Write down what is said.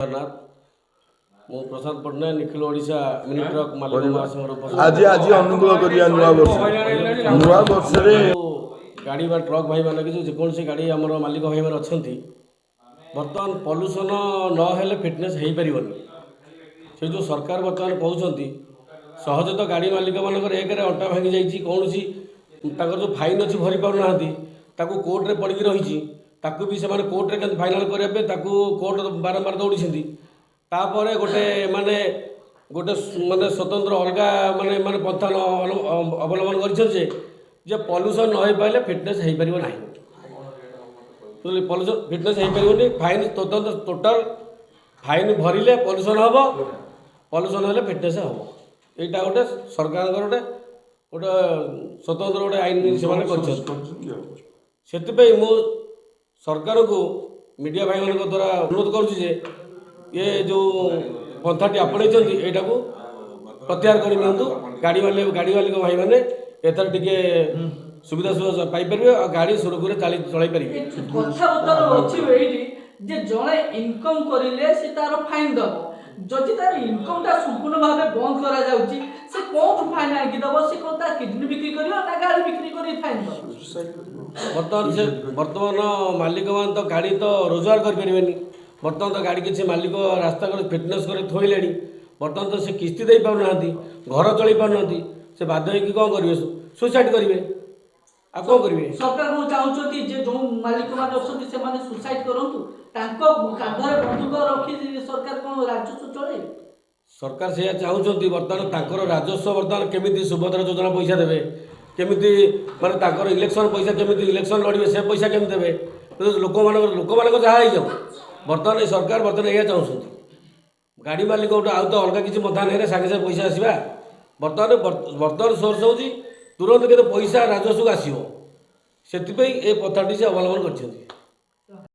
जगन्नाथ मु प्रसाद Patnaik Nikhil Odisha mini truck मालिक महासंघर आज आज अनुकूल करिया नुआ वर्ष रे गाड़ी बा ट्रक भाई मान कि जेकोसी गाड़ी आमर मालिक भाई मान अच्छा बर्तमान पल्यूसन नहेले फिटनेस हो पारन से जो सरकार बर्तमान कहते सहज तो गाड़ी मालिक मानकर एक अंटा भांगी जाइए कौन जो फाइन अच्छी भरी पाना कोर्टे पड़ी रही भी से कोर्टे फाइनाल करने कोर्ट बारंबार दौड़ी तापर गोटे माने गोटे माने स्वतंत्र अलग माने माने पंथा अवलम्बन कर पल्यूसन न हो पारे फिटनेस हो पार ना पल्यूसन फिटनेस हो पारे फाइन स्वतंत्र टोटाल फाइन भरिले पल्यूसन हम पल्यूसन हेल्ले फिटनेस हम यहाँ गोटे सरकार गोटे गोटे स्वतंत्र गोटे आईन से मु सरकार को मीडिया भाई मान द्वारा अनुरोध करुचे ये जो पंथाटी आपणे यहाँ को प्रत्याहार कर गाड़ी मालिक भाई मैंने एथर टिके सुविधा सुविधा पाइपर और गाड़ी सुरखुरे चल पारे जड़े इनकम करें से तार फाइन दब जदि तार इनकम टा संपूर्ण भाव बंद करा जाउची से कोन फाइन आकि दब से कोन तार किडनी बिक्री करियो ना गाड़ी बिक्री करी फाइन दब वर्तमान मालिक मान तो गाड़ी तो रोजगार कर परिबेनी वर्तमान तो गाड़ी किसी मालिक रास्ता कर फिटनेस कर थोइले वर्तमान तो से किस्ती दे पाउना घर चली पाउना से बाध्य होइकि कौन करिवे सुसाइड करिवे आ कौन करिवे सरकार को चाहउछथि जे जो मालिक मान अछथि से माने सुसाइड करंतु तांको कांधरे बंदूक रखी सरकार कोन राजस्व चले सरकार से चाहते बर्तमान तांकर राजस्व बर्तमान केमी सुभद्रा योजना पैसा देवे केमी माने तांकर इलेक्शन पैसा केमी इलेक्शन लड़े से पैसा केमी देवे लोक मान जहाँ हो बर्तमान सरकार बर्तमान यह चाहते गाड़ी मालिक गोटे आउ तो अलग किसी मथा नहीं सागे सागे पैसा आसवा बर्तमान सोर्स हो तुरंत के पैसा राजस्व आसो से पथाटी से अवलम्बन कर